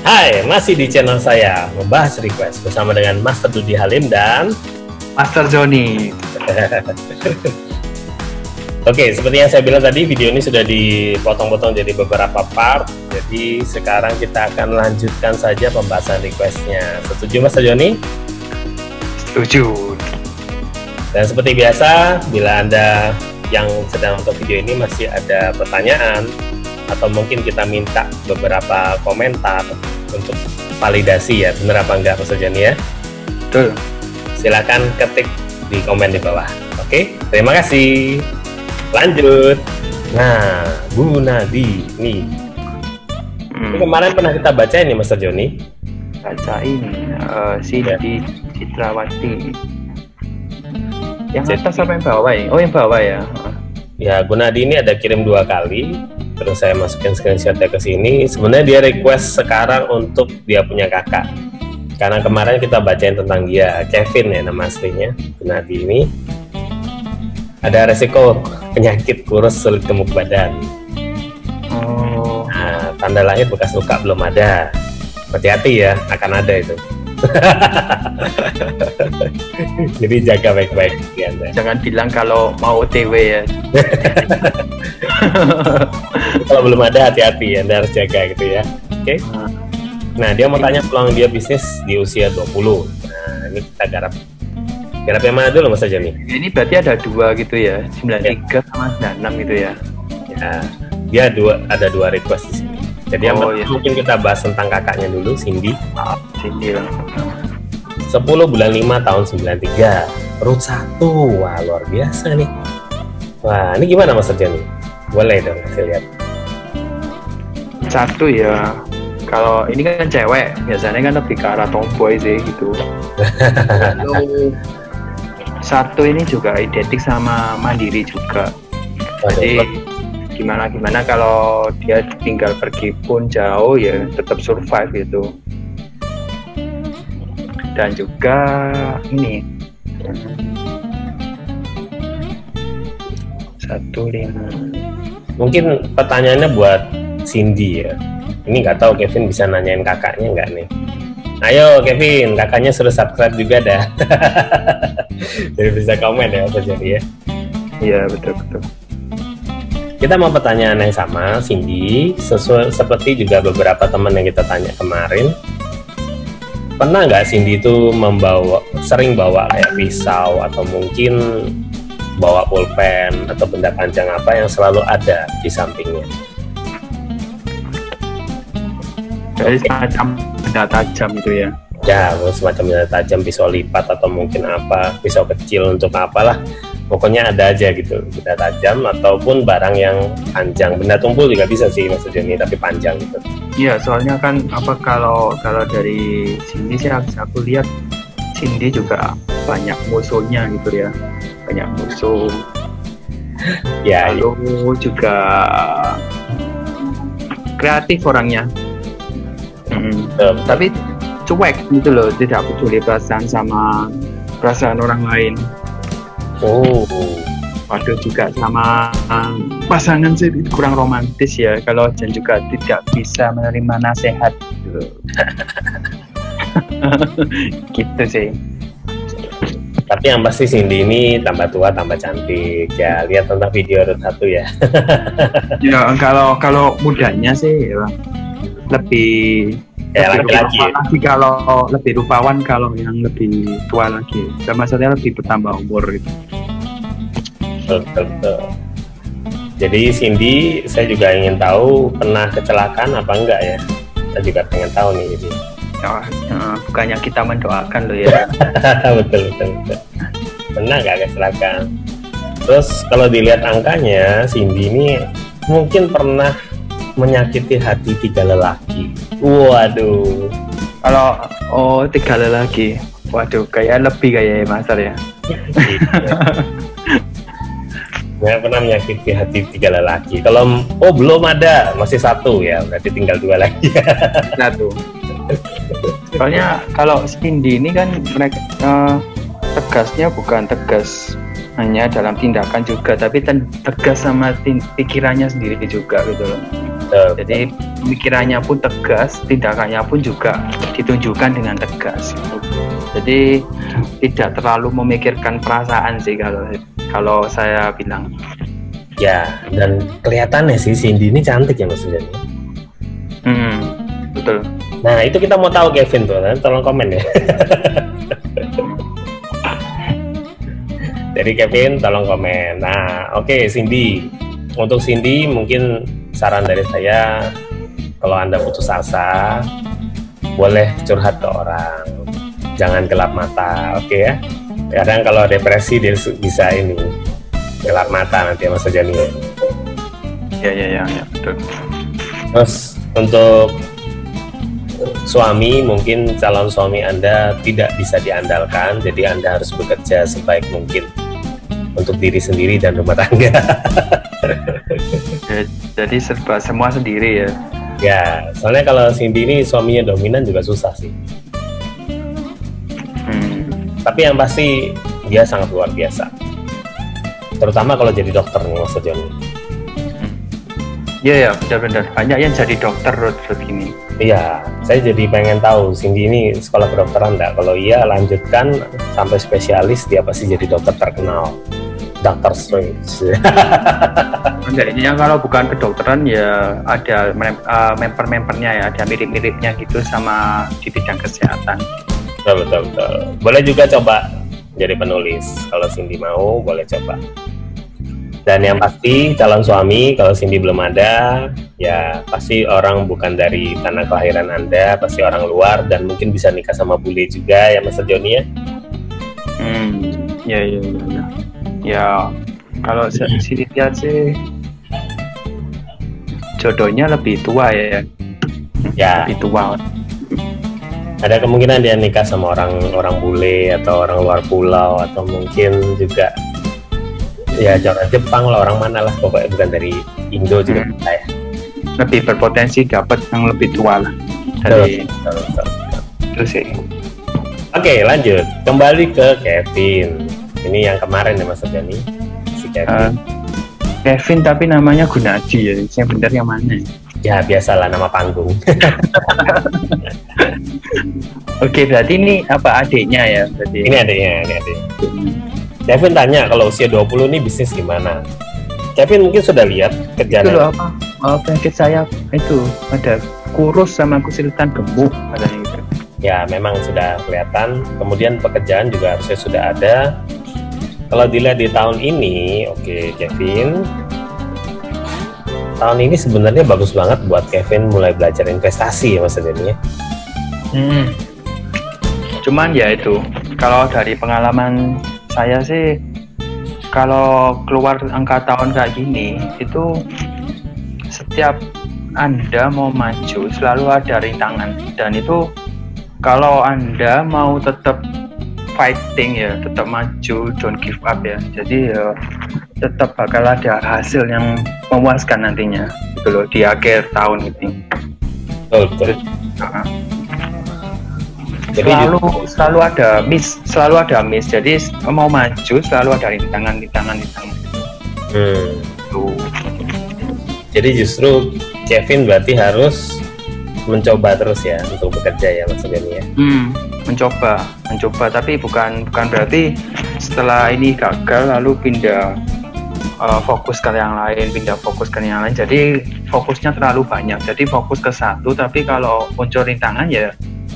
Hai, masih di channel saya membahas request bersama dengan Master Dudi Halim dan Master Joni. Oke, seperti yang saya bilang tadi, video ini sudah dipotong-potong jadi beberapa part. Jadi sekarang kita akan lanjutkan saja pembahasan requestnya. Setuju Master Joni? Setuju. Dan seperti biasa, bila Anda yang sedang nonton video ini masih ada pertanyaan atau mungkin kita minta beberapa komentar untuk validasi ya, bener apa enggak Mas Joni ya? Betul. Silakan ketik di komen di bawah. Oke, terima kasih. Lanjut. Nah, Bu Nadi nih. Ini kemarin pernah kita baca ini Mas Joni. Bacain Cindy Citrawati. Yang atas apa yang bawah ya? Oh, yang bawah ya. Ya, Bu Nadi ini ada kirim 2 kali. Terus saya masukin screenshotnya ke sini. Sebenarnya dia request sekarang untuk dia punya kakak. Karena kemarin kita bacain tentang dia, Kevin ya nama aslinya. Bu Nadi ini ada resiko penyakit kurus sulit gemuk badan. Oh. Nah, tanda lahir bekas luka belum ada. Hati-hati ya, akan ada itu. Jadi jaga baik-baik ya, Jangan bilang kalau mau OTW ya. Kalau belum ada hati-hati ya, Anda harus jaga gitu ya. Oke. Nah, dia mau tanya peluang dia bisnis di usia 20. Nah, ini kita garap yang mana dulu Mas Joni? Ini berarti ada 2 gitu ya, 93 sama 96 gitu ya. Ya, dia ada 2 request di sini. Jadi yang mungkin kita bahas tentang kakaknya dulu, Cindy. Cindy lah. 10 bulan 5 tahun 93. Root 1. Wah, luar biasa nih. Wah, ini gimana Mas Joni? Boleh dong kasih lihat. 1 ya. Kalau ini kan cewek, biasanya kan lebih ke arah tomboy sih gitu. 1 ini juga identik sama mandiri juga. Jadi gimana kalau dia tinggal pergi pun jauh ya tetap survive gitu. Dan juga ini 15. Mungkin pertanyaannya buat Cindy ya. Ini nggak tahu Kevin bisa nanyain kakaknya nggak nih? Ayo Kevin, kakaknya suruh subscribe juga dah. Jadi bisa komen ya Mas Joni ya. Iya betul. Kita mau pertanyaan yang sama, Cindy, seperti juga beberapa teman yang kita tanya kemarin. Pernah nggak Cindy itu sering bawa kayak pisau atau mungkin bawa pulpen atau benda panjang apa yang selalu ada di sampingnya? Jadi semacam benda tajam itu ya? Ya, semacam benda tajam, pisau lipat atau mungkin apa, pisau kecil untuk apalah. Pokoknya ada aja gitu, benda tajam ataupun barang yang panjang. Benda tumpul juga bisa sih Mas Joni, tapi panjang gitu. Iya, soalnya kan kalau dari sini sih aku lihat Cindy juga banyak musuhnya gitu ya, banyak musuh. Ya, lalu juga kreatif orangnya. Tapi cuek gitu loh, tidak peduli perasaan sama perasaan orang lain. Oh, waduh, juga sama pasangan sih kurang romantis ya, kalau dan juga tidak bisa menerima nasihat gitu. Gitu sih. Tapi yang pasti Cindy ini tambah tua tambah cantik ya, lihat tentang video Root 1 ya. Ya kalau mudanya sih ya, lebih laki-laki, kalau lebih rupawan kalau yang lebih tua lagi. Dan maksudnya lebih bertambah umur gitu. Betul. Jadi Cindy, saya juga ingin tahu pernah kecelakaan apa enggak ya? Saya juga pengen tahu nih jadi. Bukannya kita mendoakan loh ya. betul. Pernah nggak kecelakaan? Terus kalau dilihat angkanya, Cindy ini mungkin pernah menyakiti hati 3 lelaki. Waduh. Kalau 3 lelaki, waduh, kayak lebih kayak Master ya. Nggak pernah menyakiti hati 3 lelaki. Kalau belum ada, masih 1 ya, berarti tinggal 2 lagi. 1. Soalnya kalau Cindy ini kan mereka tegasnya bukan tegas hanya dalam tindakan juga, tapi tegas sama pikirannya sendiri juga gitu loh. Jadi pemikirannya pun tegas, tindakannya pun juga ditunjukkan dengan tegas. Jadi tidak terlalu memikirkan perasaan sih kalau saya bilang. Ya, dan kelihatannya sih Cindy ini cantik ya maksudnya. Betul. Nah itu kita mau tahu Kevin tuh, tolong komen ya. Jadi Kevin tolong komen. Nah oke, Cindy. Untuk Cindy mungkin saran dari saya, kalau Anda putus asa, boleh curhat ke orang, jangan gelap mata, oke ya. Kadang kalau depresi dia bisa ini gelap mata nanti Mas Jani. Ya, betul. Terus untuk suami, mungkin calon suami Anda tidak bisa diandalkan, jadi Anda harus bekerja sebaik mungkin untuk diri sendiri dan rumah tangga. Jadi semua sendiri ya. Ya, soalnya kalau Cindy ini suaminya dominan juga susah sih. Tapi yang pasti dia sangat luar biasa. Terutama kalau jadi dokter nih Mas Joni. Iya, benar-benar. Banyak yang jadi dokter begini. Iya, saya jadi pengen tahu Cindy ini sekolah kedokteran enggak? Kalau iya, lanjutkan sampai spesialis, dia pasti jadi dokter terkenal. Dr. Strange. Enggak, ini kalau bukan kedokteran ya ada member-membernya ya, ada mirip-miripnya gitu sama di bidang kesehatan. Betul. Boleh juga coba jadi penulis. Kalau Cindy mau, boleh coba. Dan yang pasti calon suami, kalau Cindy belum ada, ya pasti orang bukan dari tanah kelahiran Anda, pasti orang luar dan mungkin bisa nikah sama bule juga ya Mas Joni ya. Ya. Ya, kalau sih lihat sih jodohnya lebih tua ya. Ya. Lebih tua. Ada kemungkinan dia nikah sama orang bule atau orang luar pulau atau mungkin juga ya orang Jepang lah, orang mana lah, pokoknya bukan dari Indo juga bisa ya. Lebih berpotensi dapat yang lebih tua lah dari itu sih. Oke, lanjut kembali ke Kevin. Ini yang kemarin ya Mas Jani, si Kevin. Kevin tapi namanya Gunadi ya, yang benar yang mana? Ya biasalah nama panggung. Oke, berarti ini apa adiknya ya? Berarti ini adiknya. Kevin tanya kalau usia 20 ini bisnis gimana? Kevin mungkin sudah lihat kerjaan. Itu loh apa? Penyakit saya itu ada kurus sama kesulitan gemuk katanya gitu. Ya memang sudah kelihatan. Kemudian pekerjaan juga harusnya sudah ada. Kalau dilihat di tahun ini, oke Kevin, tahun ini sebenarnya bagus banget buat Kevin mulai belajar investasi ya Mas Jani ya. Cuman ya itu, kalau dari pengalaman saya sih, kalau keluar angka tahun kayak gini, itu setiap Anda mau maju selalu ada rintangan, dan itu kalau Anda mau tetap fighting ya, tetap maju, don't give up ya. Jadi ya tetap bakal ada hasil yang memuaskan nantinya gitu loh di akhir tahun ini. Betul. Jadi selalu ada miss. Jadi mau maju selalu ada rintangan. Jadi justru Kevin berarti harus mencoba terus ya untuk bekerja ya Mas Jani ya. Mencoba tapi bukan berarti setelah ini gagal lalu pindah fokus ke yang lain, jadi fokusnya terlalu banyak, jadi fokus ke satu, tapi kalau muncul rintangan ya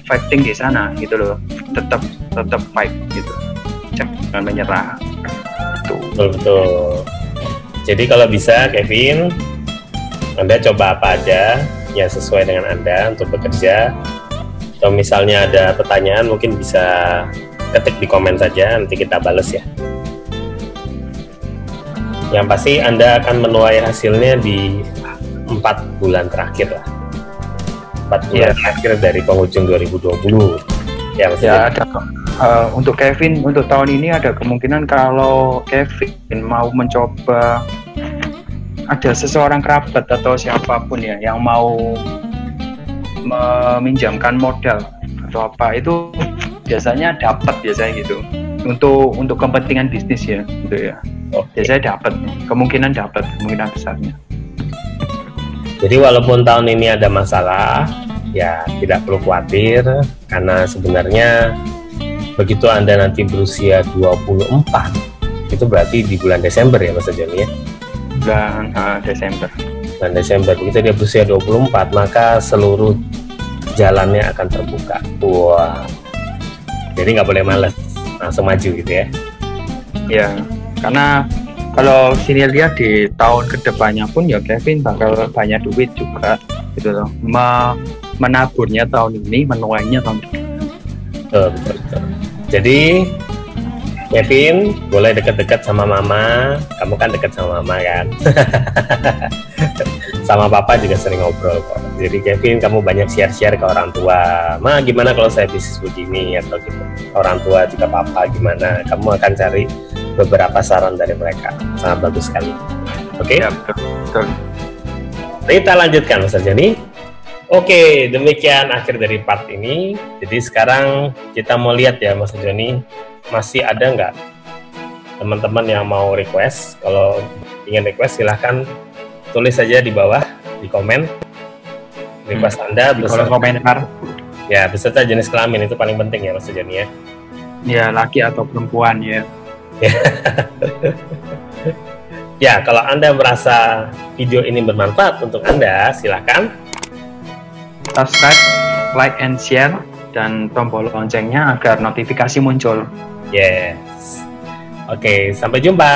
fighting di sana gitu loh, tetap fight gitu, jangan menyerah tuh. Betul. Jadi kalau bisa Kevin, Anda coba apa aja yang sesuai dengan Anda untuk bekerja. Atau misalnya ada pertanyaan mungkin bisa ketik di komen saja, nanti kita bales ya. Yang pasti Anda akan menuai hasilnya di 4 bulan terakhir lah. 4 bulan terakhir dari penghujung 2020. Ya ada untuk Kevin untuk tahun ini ada kemungkinan kalau Kevin mau mencoba, ada seseorang kerabat atau siapapun ya yang mau meminjamkan modal atau apa, itu biasanya dapat gitu untuk kepentingan bisnis ya gitu ya. Biasanya dapat, kemungkinan besarnya. Jadi walaupun tahun ini ada masalah, ya tidak perlu khawatir, karena sebenarnya begitu Anda nanti berusia 24, itu berarti di bulan Desember ya Mas Joni ya? Bulan Desember. Bulan Desember, begitu dia berusia 24, maka seluruh jalannya akan terbuka. Wah, jadi nggak boleh males, langsung maju gitu ya? Ya, karena kalau sini lihat di tahun kedepannya pun ya Kevin bakal banyak duit juga gitu loh. Menaburnya tahun ini, menuainya tahun depan. Betul. Jadi Kevin boleh dekat-dekat sama mama, kamu kan dekat sama mama kan. Sama papa juga sering ngobrol kok. Jadi Kevin, kamu banyak share-share ke orang tua. Ma, gimana kalau saya bisnis begini atau gitu. Orang tua juga papa gimana. Kamu akan cari beberapa saran dari mereka. Sangat bagus sekali. Oke? Ya, betul. Kita lanjutkan Mas Joni. Oke, demikian akhir dari part ini. Jadi sekarang kita mau lihat ya Mas Joni, masih ada nggak teman-teman yang mau request? Kalau ingin request silahkan tulis saja di bawah di komen request Anda beserta komentar. Ya, beserta jenis kelamin itu paling penting ya Mas Joni ya. Ya, laki atau perempuan ya. Ya, kalau Anda merasa video ini bermanfaat untuk Anda, silahkan subscribe, like and share, dan tombol loncengnya agar notifikasi muncul. Yes. Oke, sampai jumpa.